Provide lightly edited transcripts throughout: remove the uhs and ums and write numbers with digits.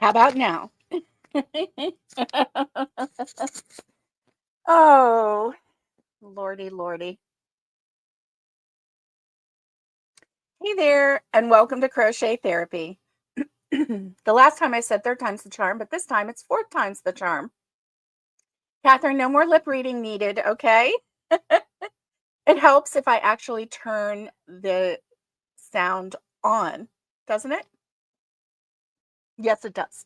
How about now? Oh, lordy, lordy. Hey there, and welcome to Crochet Therapy. The last time I said third time's the charm, but this time it's fourth time's the charm. Catherine, no more lip reading needed, okay? It helps if I actually turn the sound on, doesn't it? Yes, it does.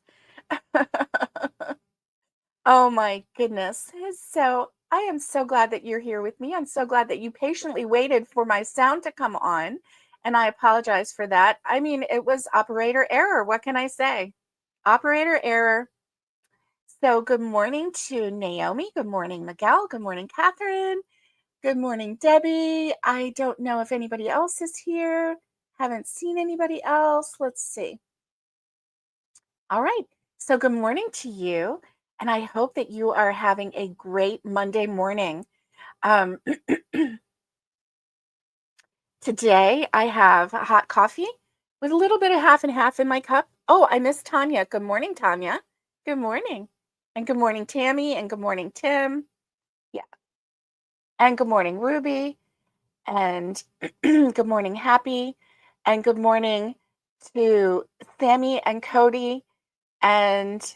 Oh my goodness. So I am so glad that you're here with me. I'm so glad that you patiently waited for my sound to come on. And I apologize for that. I mean, it was operator error. What can I say? Operator error. So good morning to Naomi. Good morning, Miguel. Good morning, Catherine. Good morning, Debbie. I don't know if anybody else is here. Haven't seen anybody else. Let's see. All right. So, good morning to you. And I hope that you are having a great Monday morning. Um, Today, I have hot coffee with a little bit of half and half in my cup. Oh, I missed Tanya. Good morning, Tanya. Good morning. And good morning, Tammy. And good morning, Tim. Yeah. And good morning, Ruby. And good morning, Happy. And good morning to Sammy and Cody and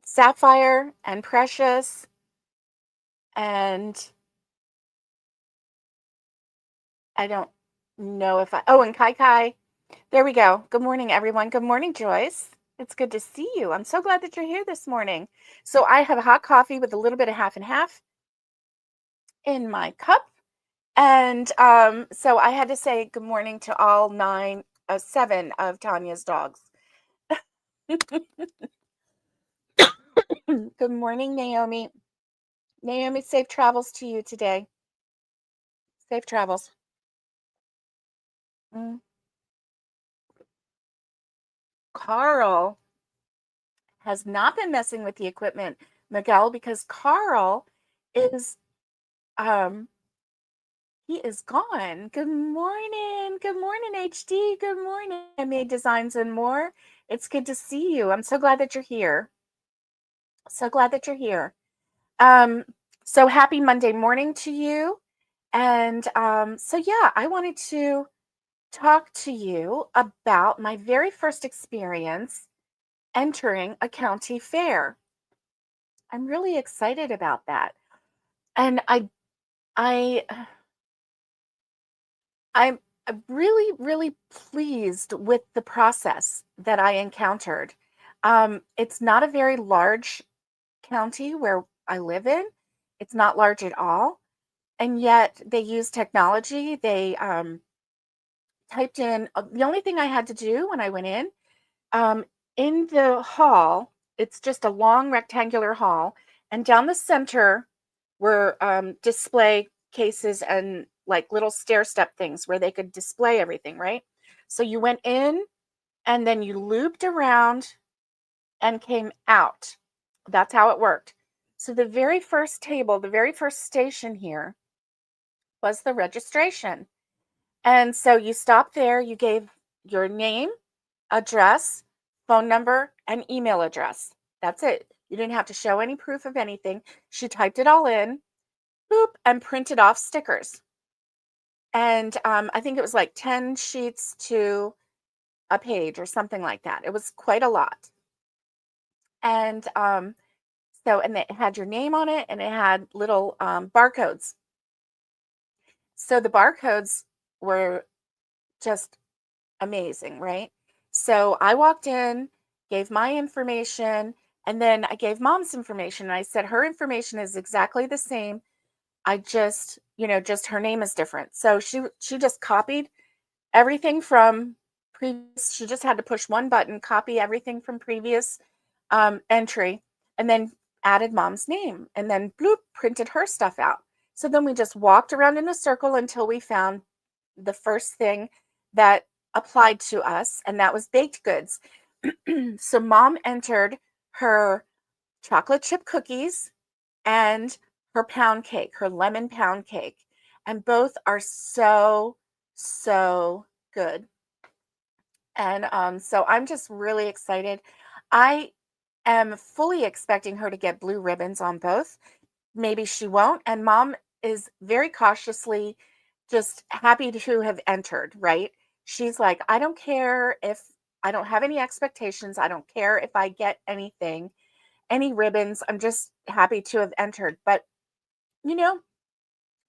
Sapphire and Precious and I don't know if and Kai Kai. There we go. Good morning, everyone. Good morning, Joyce. It's good to see you. I'm so glad that you're here this morning. So I have a hot coffee with a little bit of half and half in my cup. And so I had to say good morning to all seven of Tanya's dogs. Good morning, Naomi. Naomi, safe travels to you today. Safe travels. Mm. Carl has not been messing with the equipment, Miguel, because Carl is um he is gone. Good morning. Good morning, HD. Good morning. I made designs and more. It's good to see you. I'm so glad that you're here. So glad that you're here. Um, so happy Monday morning to you. And so yeah, I wanted to talk to you about my very first experience entering a county fair. I'm really excited about that. And I I'm really, really pleased with the process that I encountered. It's not a very large county where I live in. It's not large at all. And yet they use technology. They typed in the only thing I had to do when I went um, in the hall, it's just a long rectangular hall. And down the center were display cases and like little stair step things where they could display everything, right? So you went in and then you looped around and came out. That's how it worked. So the very first table, the very first station here was the registration. And so you stopped there, you gave your name, address, phone number, and email address. That's it. You didn't have to show any proof of anything. She typed it all in, boop, and printed off stickers. And I think it was like 10 sheets to a page or something like that. It was quite a lot. And and it had your name on it and it had little barcodes. So the barcodes were just amazing, right? So I walked in, gave my information, and then I gave mom's information. And I said her information is exactly the same. I just, just her name is different. So she just copied everything from previous. She just had to push one button, copy everything from previous entry, and then added mom's name, and then bloop, printed her stuff out. So then we just walked around in a circle until we found the first thing that applied to us, and that was baked goods. So mom entered her chocolate chip cookies and her pound cake, her lemon pound cake. And both are so, so good. And so I'm just really excited. I am fully expecting her to get blue ribbons on both. Maybe she won't. And mom is very cautiously just happy to have entered, right? She's like, I don't care if I don't have any expectations. I don't care if I get anything, any ribbons. I'm just happy to have entered. But, you know,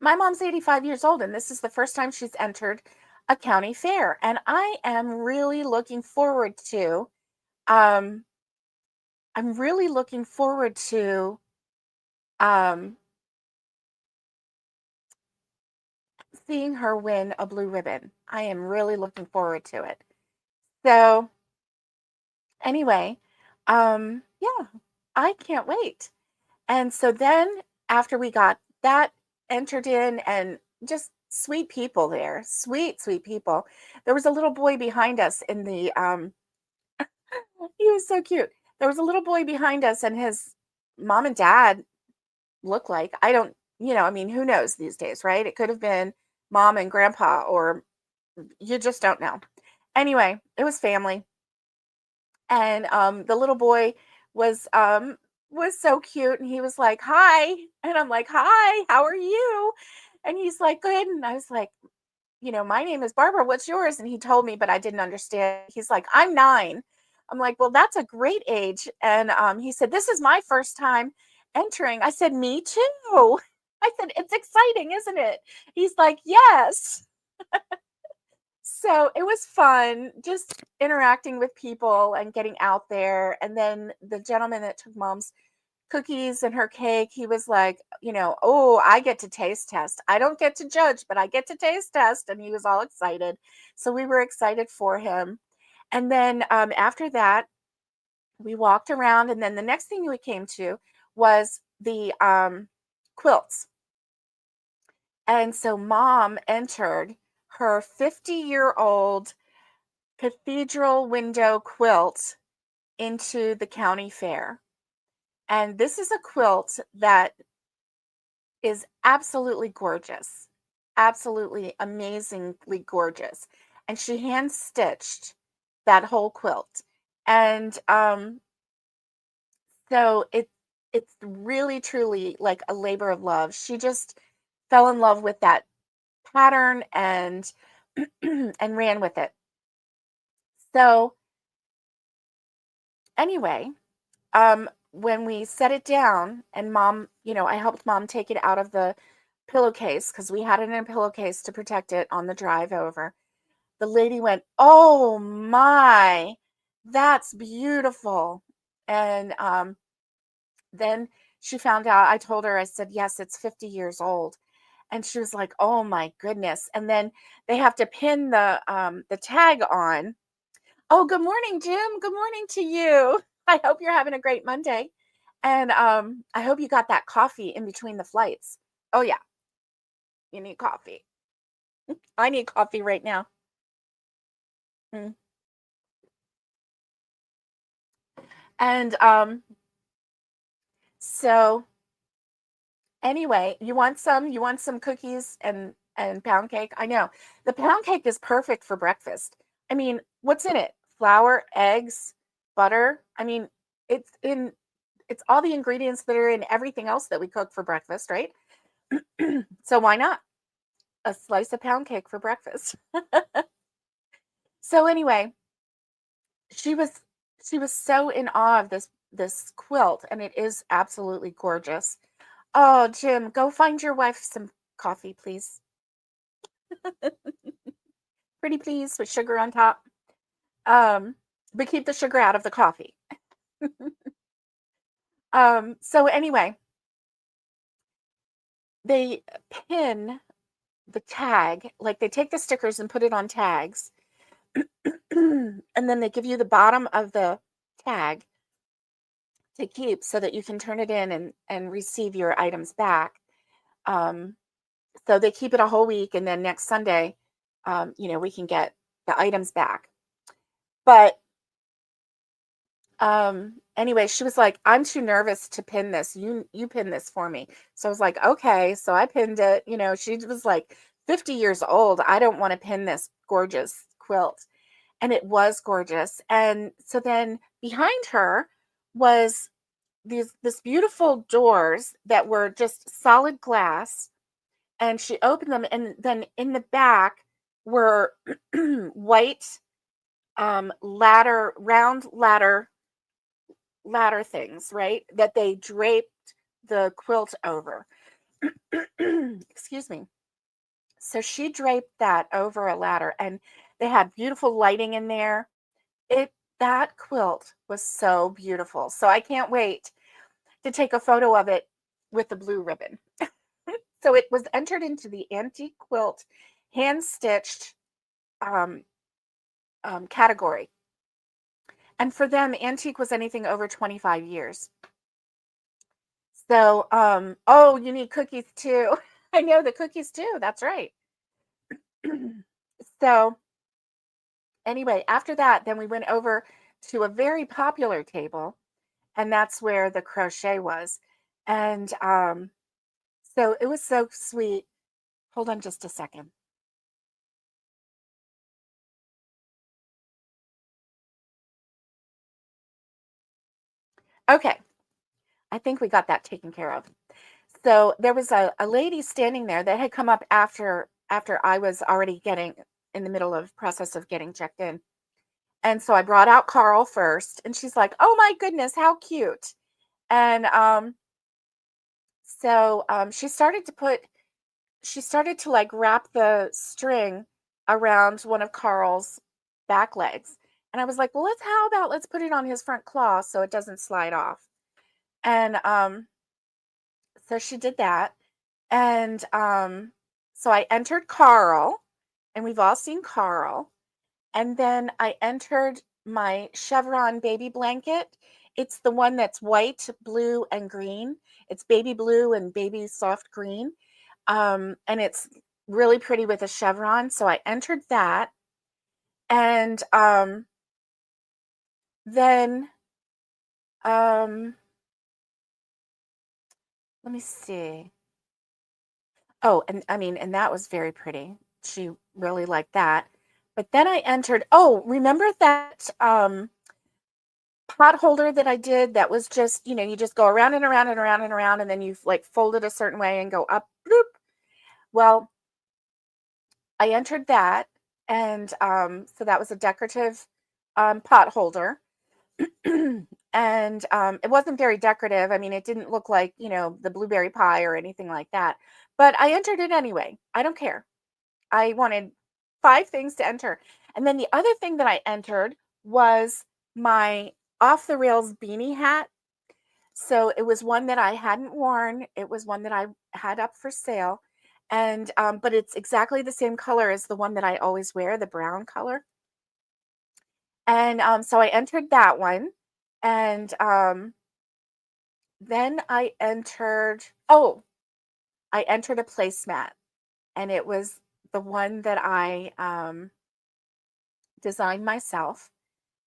my mom's 85 years old, and this is the first time she's entered a county fair. And I am really looking forward to, um, I'm really looking forward to, um, seeing her win a blue ribbon. I am really looking forward to it. So, anyway, yeah, I can't wait. And so then after we got that entered in and just sweet people there, sweet, sweet people. There was a little boy behind us in the he was so cute. There was a little boy behind us and his mom and dad look like, I don't, I mean, who knows these days, right? It could have been mom and grandpa, or you just don't know. Anyway, it was family. And the little boy was was so cute, and he was like, "Hi." And I'm like, "Hi, how are you?" And he's like, "Good." And I was like, "My name is Barbara. What's yours?" And he told me, but I didn't understand. He's like, "I'm 9." I'm like, "Well, that's a great age." And he said, "This is my first time entering." I said, "Me too." I said, "It's exciting, isn't it?" He's like, "Yes." So it was fun just interacting with people and getting out there. And then the gentleman that took mom's cookies and her cake, he was like, "Oh, I get to taste test. I don't get to judge, but I get to taste test." And he was all excited. So we were excited for him. And then after that, we walked around. And then the next thing we came to was the quilts. And so mom entered her 50-year-old cathedral window quilt into the county fair. And this is a quilt that is absolutely gorgeous, absolutely amazingly gorgeous. And she hand stitched that whole quilt. And so it's really truly like a labor of love. She just fell in love with that pattern and and ran with it. So anyway, when we set it down and mom, I helped mom take it out of the pillowcase because we had it in a pillowcase to protect it on the drive over. The lady went, "Oh my, that's beautiful." And then she found out, I told her, I said, "Yes, it's 50 years old." And she was like, "Oh my goodness." And then they have to pin the tag on. Oh, good morning, Jim. Good morning to you. I hope you're having a great Monday. And I hope you got that coffee in between the flights. Oh yeah, you need coffee. I need coffee right now. Mm. And so anyway, you want some cookies and pound cake? I know. The pound cake is perfect for breakfast. I mean, what's in it? Flour, eggs, butter. I mean, it's in it's all the ingredients that are in everything else that we cook for breakfast, right? So why not a slice of pound cake for breakfast? So anyway, she was she was so in awe of this quilt, and it is absolutely gorgeous. Oh, Jim, go find your wife some coffee, please. Pretty please, with sugar on top. Um, but keep the sugar out of the coffee. So anyway, they pin the tag, like they take the stickers and put it on tags, and then they give you the bottom of the tag to keep so that you can turn it in and receive your items back. Um, so they keep it a whole week, and then next Sunday, we can get the items back. But anyway, she was like, "I'm too nervous to pin this. You pin this for me." So I was like, "Okay." So I pinned it. She was like 50 years old. I don't want to pin this gorgeous quilt. and it was gorgeous. And so then behind her was this beautiful doors that were just solid glass, and she opened them, and then in the back were white round ladder things, right? That they draped the quilt over. Excuse me. So she draped that over a ladder, and they had beautiful lighting in there. It That quilt was so beautiful. So I can't wait to take a photo of it with the blue ribbon. So it was entered into the antique quilt hand stitched um, category. And for them, antique was anything over 25 years. So, oh, you need cookies too. I know the cookies too. That's right. So, anyway, after that, then we went over to a very popular table, and that's where the crochet was. And so it was so sweet. Hold on just a second. Okay, I think we got that taken care of. So there was a lady standing there that had come up after I was already getting in the middle of process of getting checked in. And so I brought out Carl first, and she's like, "Oh my goodness, how cute." And she started to like wrap the string around one of Carl's back legs. And I was like, "Well, let's put it on his front claw so it doesn't slide off." And so she did that. And so I entered Carl, and we've all seen Carl. And then I entered my chevron baby blanket. It's the one that's white, blue, and green. It's baby blue and baby soft green. And it's really pretty with a chevron. So I entered that. And then let me see. Oh, and I mean, and that was very pretty. She really liked that. But then I entered, oh, remember that pot holder that I did that was just, you just go around and around and around and around, and then you like fold it a certain way and go up, bloop. Well, I entered that, and so that was a decorative pot holder. And it wasn't very decorative. I mean, it didn't look like, the blueberry pie or anything like that. But I entered it anyway. I don't care. I wanted 5 things to enter. And then the other thing that I entered was my off the rails beanie hat. So it was one that I hadn't worn. It was one that I had up for sale. And but it's exactly the same color as the one that I always wear, the brown color. And so I entered that one. And then I entered a placemat, and it was the one that I designed myself.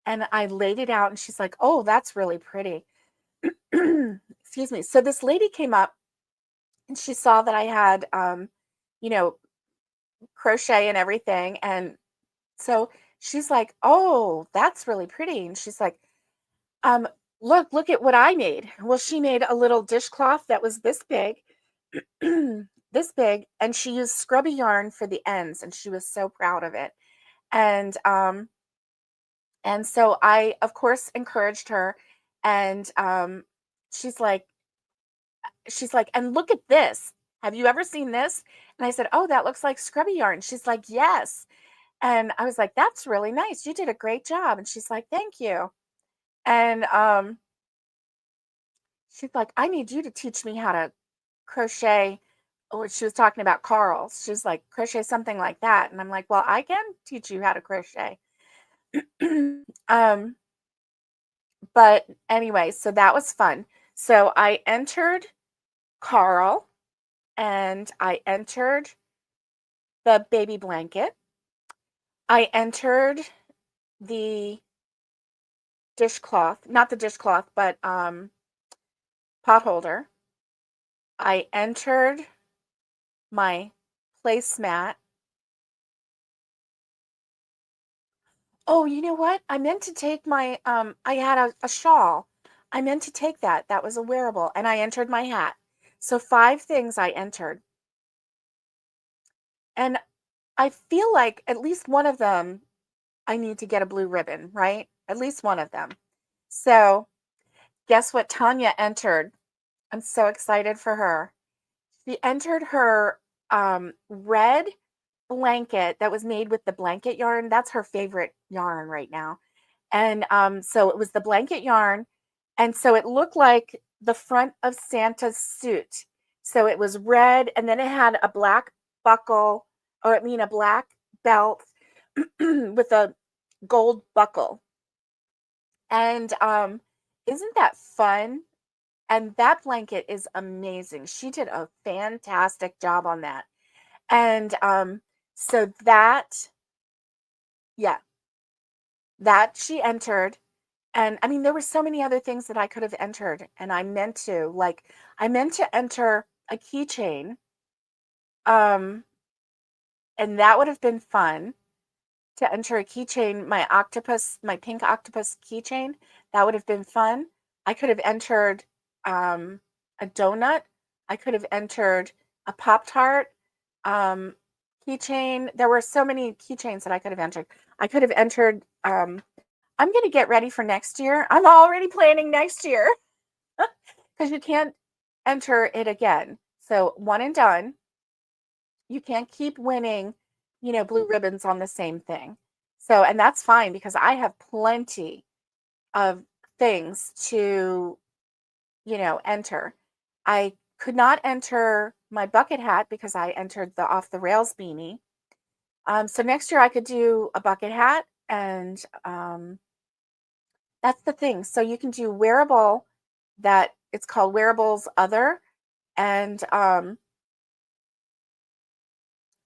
And I laid it out, and she's like, "Oh, that's really pretty." Excuse me. So this lady came up, and she saw that I had you know, crochet and everything. And so she's like, "Oh, that's really pretty." And she's like, um, look at what I made." Well, she made a little dishcloth that was this big, this big, and she used scrubby yarn for the ends, and she was so proud of it. And so I, of course, encouraged her, and she's like, "And look at this. Have you ever seen this?" And I said, "Oh, that looks like scrubby yarn." She's like, "Yes." And I was like, "That's really nice. You did a great job." And she's like, "Thank you." And she's like, "I need you to teach me how to crochet." Oh, she was talking about Carl. She's like, "Crochet something like that." And I'm like, "Well, I can teach you how to crochet." um, but anyway, so that was fun. So I entered Carl, and I entered the baby blanket. I entered the dishcloth, not the dishcloth, but pot holder. I entered my placemat. Oh, you know what? I meant to take my I had a shawl. I meant to take that. That was a wearable, and I entered my hat. So 5 things I entered. And I feel like at least one of them I need to get a blue ribbon, right? At least one of them. So, guess what Tanya entered? I'm so excited for her. She entered her red blanket that was made with the blanket yarn. That's her favorite yarn right now. And so it was the blanket yarn. And so it looked like the front of Santa's suit. So it was red, and then it had a black buckle, or I mean, a black belt with a gold buckle. And isn't that fun? And that blanket is amazing. She did a fantastic job on that. And so that, yeah, that she entered. And I mean, there were so many other things that I could have entered, and I meant to. Like, I meant to enter a keychain, um, and that would have been fun to enter a keychain, my pink octopus keychain. That would have been fun. I could have entered um, a donut. I could have entered a Pop Tart keychain. There were so many keychains that I could have entered. I could have entered. I'm going to get ready for next year. I'm already planning next year because you can't enter it again. So one and done. You can't keep winning, blue ribbons on the same thing. So, and that's fine because I have plenty of things to, enter. I could not enter my bucket hat because I entered the off the rails beanie. So next year I could do a bucket hat, and that's the thing. So you can do wearable, that it's called wearables other. And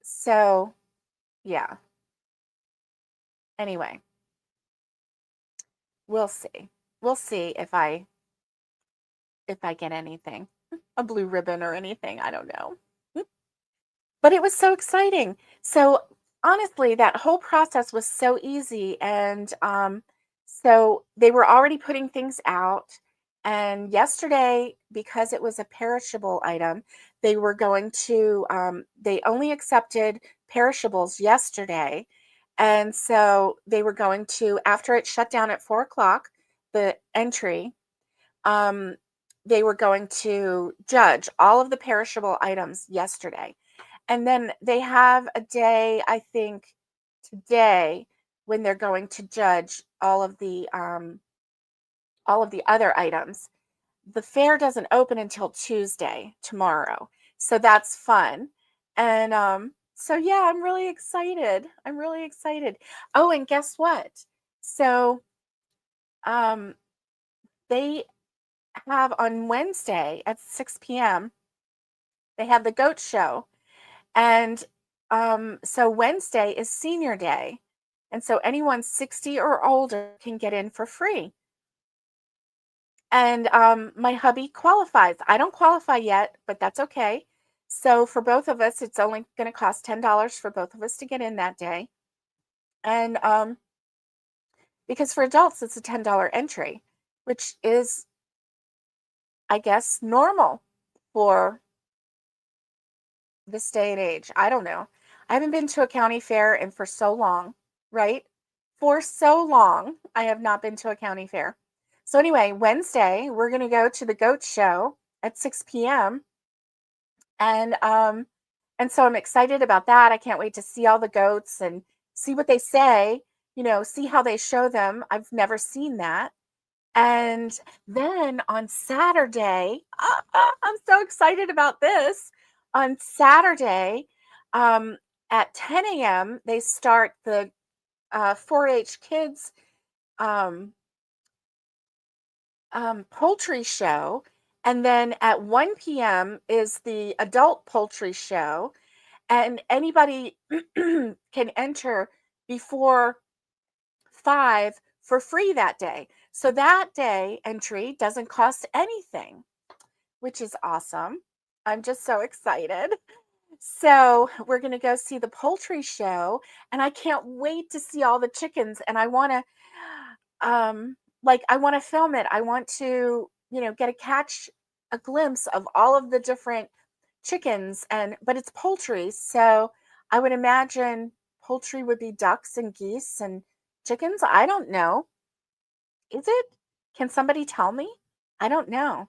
so yeah. Anyway, we'll see. We'll see if I get anything. A blue ribbon or anything, I don't know. But it was so exciting. So honestly, that whole process was so easy. And so they were already putting things out. And yesterday, because it was a perishable item, they were going to, they only accepted perishables yesterday. And so they were going to, after it shut down at 4 o'clock, the entry, um, they were going to judge all of the perishable items yesterday. And then they have a day, I think, today, when they're going to judge all of the other items. The fair doesn't open until Tuesday, tomorrow. So that's fun. And so yeah, I'm really excited. I'm really excited. Oh, and guess what? So um they have on Wednesday at 6 p.m. they have the goat show. And so Wednesday is senior day. And so anyone 60 or older can get in for free. And my hubby qualifies. I don't qualify yet, but that's okay. So for both of us, it's only going to cost $10 for both of us to get in that day. And because for adults, it's a $10 entry, which is, I guess, normal for this day and age. I don't know. I haven't been to a county fair and for so long, right? For so long, I have not been to a county fair. So anyway, Wednesday, we're going to go to the goat show at 6 p.m. And so I'm excited about that. I can't wait to see all the goats and see what they say, see how they show them. I've never seen that. And then on Saturday, I'm so excited about this. On Saturday, um, at 10 a.m., they start the 4-H kids um, poultry show. And then at 1 p.m. is the adult poultry show. And anybody can enter before 5 for free that day. So that day entry doesn't cost anything, which is awesome. I'm just so excited. So we're going to go see the poultry show, and I can't wait to see all the chickens. And I want to, I want to film it. I want to, get a glimpse of all of the different chickens, but it's poultry. So I would imagine poultry would be ducks and geese and chickens. I don't know. Is it? Can somebody tell me? I don't know.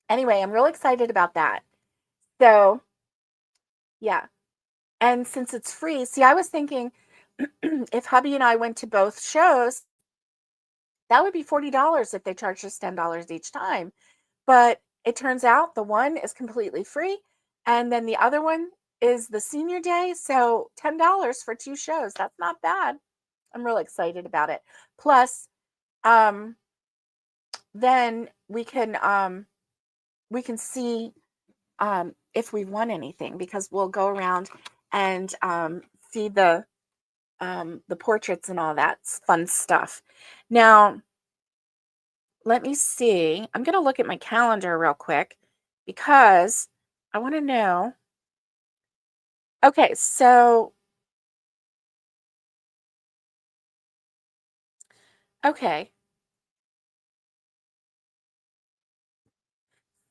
Anyway, I'm real excited about that. So, yeah. And since it's free, see, I was thinking if hubby and I went to both shows, that would be $40 if they charged us $10 each time. But it turns out the one is completely free, and then the other one is the senior day. So $10 for two shows. That's not bad. I'm really excited about it. Plus, um, then we can see if we won anything, because we'll go around and see the portraits and all that fun stuff. Now, let me see. I'm going to look at my calendar real quick because I want to know. Okay, okay.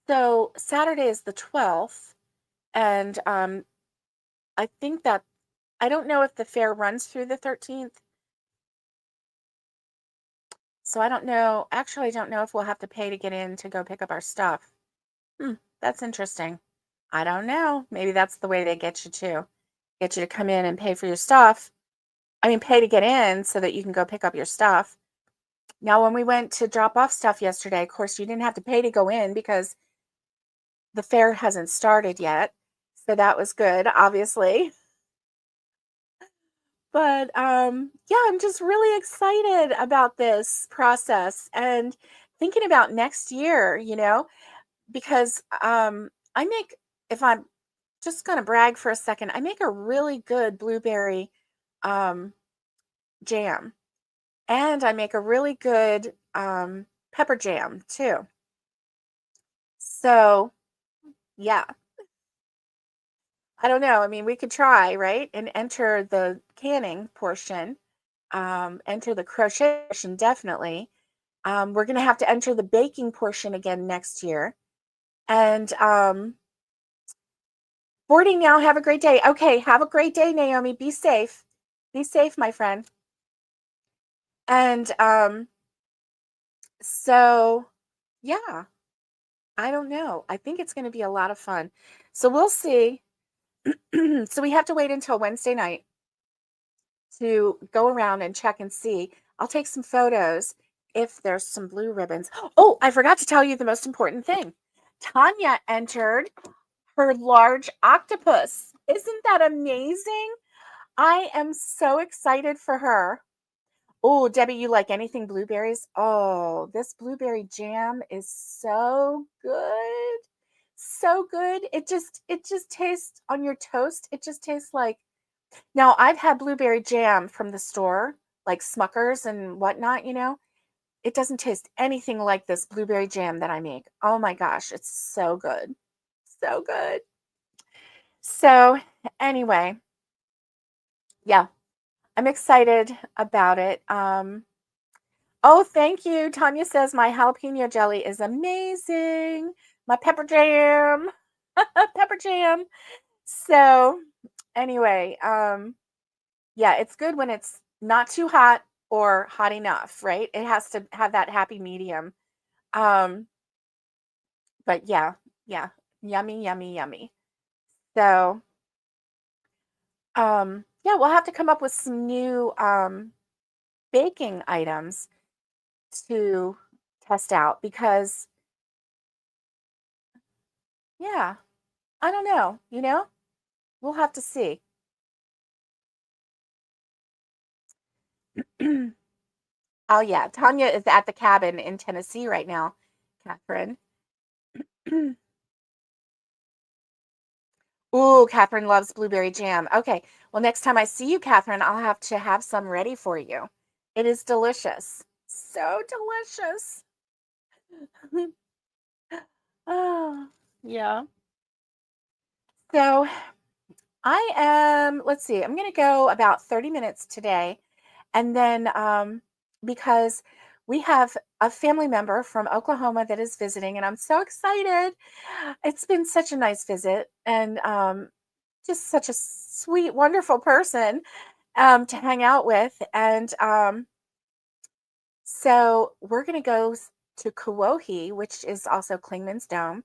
So Saturday is the 12th, and I think that I don't know if the fair runs through the 13th. So I don't know. Actually, I don't know if we'll have to pay to get in to go pick up our stuff. That's interesting. I don't know. Maybe that's the way they get you too. Get you to come in and pay for your stuff. I mean, pay to get in so that you can go pick up your stuff. Now, when we went to drop off stuff yesterday, of course, you didn't have to pay to go in because the fair hasn't started yet. So that was good, obviously. But yeah, I'm just really excited about this process and thinking about next year, because I make, if I'm just going to brag for a second, I make a really good blueberry um, jam, and I make a really good pepper jam too. So, yeah, I don't know. I mean, we could try, right? And enter the canning portion, enter the crochet portion, definitely. We're going to have to enter the baking portion again next year. And boarding now. Have a great day. Okay, have a great day, Naomi. Be safe. Be safe, my friend. And so, yeah, I don't know. I think it's going to be a lot of fun. So we'll see. So we have to wait until Wednesday night to go around and check and see. I'll take some photos if there's some blue ribbons. Oh, I forgot to tell you the most important thing. Tanya entered her large octopus. Isn't that amazing? I am so excited for her. Oh, Debbie, you like anything blueberries? Oh, this blueberry jam is so good. So good. It just tastes on your toast. It just tastes like, now I've had blueberry jam from the store, like Smuckers and whatnot. It doesn't taste anything like this blueberry jam that I make. Oh my gosh, it's so good. So good. So, anyway, yeah, I'm excited about it. Oh, thank you. Tanya says my jalapeno jelly is amazing. My pepper jam. Pepper jam. So, anyway, yeah, it's good when it's not too hot or hot enough, right? It has to have that happy medium. Um, but yeah, yeah, yummy, yummy, yummy. So, yeah, we'll have to come up with some new baking items to test out because, yeah, I don't know. We'll have to see. Oh, yeah, Tanya is at the cabin in Tennessee right now, Catherine. Ooh, Catherine loves blueberry jam. Okay, well, next time I see you, Catherine, I'll have to have some ready for you. It is delicious. So delicious. Oh, yeah. So I am, let's see, I'm going to go about 30 minutes today. And then because we have a family member from Oklahoma that is visiting, and I'm so excited. It's been such a nice visit and just such a sweet, wonderful person to hang out with. And so we're going to go to Kawohe, which is also Klingman's Dome,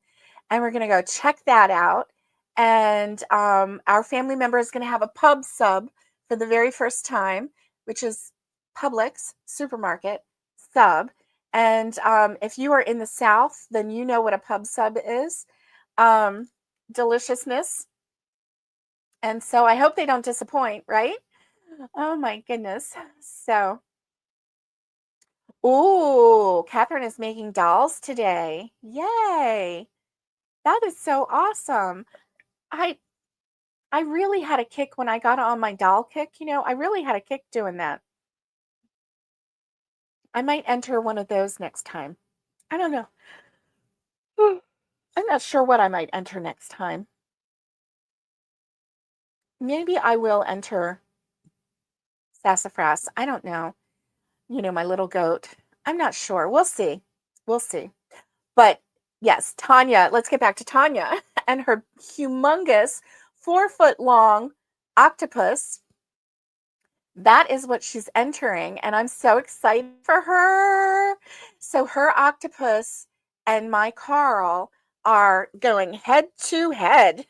and we're going to go check that out. And our family member is going to have a pub sub for the very first time, which is Publix supermarket sub. And if you are in the South, then you know what a pub sub is. Um, Deliciousness. And so I hope they don't disappoint, right? Oh my goodness. So oh, Catherine is making dolls today. Yay. That is so awesome. I I really had a kick when I got on my doll kick, I really had a kick doing that. I might enter one of those next time. I don't know. I'm not sure what I might enter next time. Maybe I will enter Sassafras. I don't know. My little goat. I'm not sure. We'll see. We'll see. But yes, Tanya, let's get back to Tanya and her humongous 4-foot long octopus. That is what she's entering, and I'm so excited for her. So her octopus and my Carl are going head to head.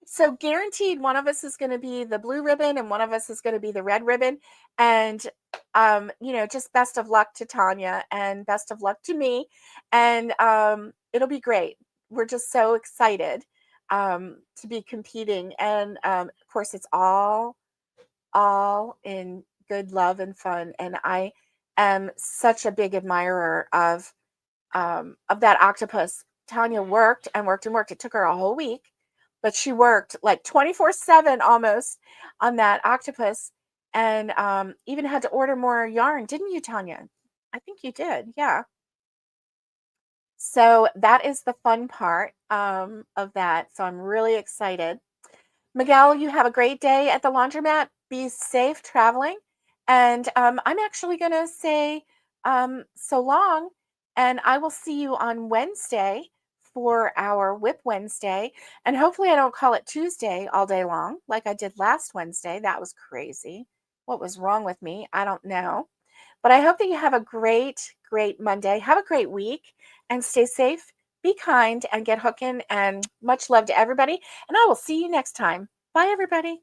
So guaranteed one of us is going to be the blue ribbon and one of us is going to be the red ribbon. And just best of luck to Tanya and best of luck to me. And it'll be great. We're just so excited to be competing. And of course, it's all in good love and fun. And I am such a big admirer of that octopus. Tanya worked and worked and worked. It took her a whole week, but she worked like 24/7 almost on that octopus, and even had to order more yarn, didn't you, Tanya? I think you did, yeah. So that is the fun part of that. So I'm really excited. Miguel, you have a great day at the laundromat. Be safe traveling. And I'm actually going to say so long. And I will see you on Wednesday for our Whip Wednesday. And hopefully, I don't call it Tuesday all day long like I did last Wednesday. That was crazy. What was wrong with me? I don't know. But I hope that you have a great, great Monday. Have a great week and stay safe. Be kind and get hooking. And much love to everybody. And I will see you next time. Bye, everybody.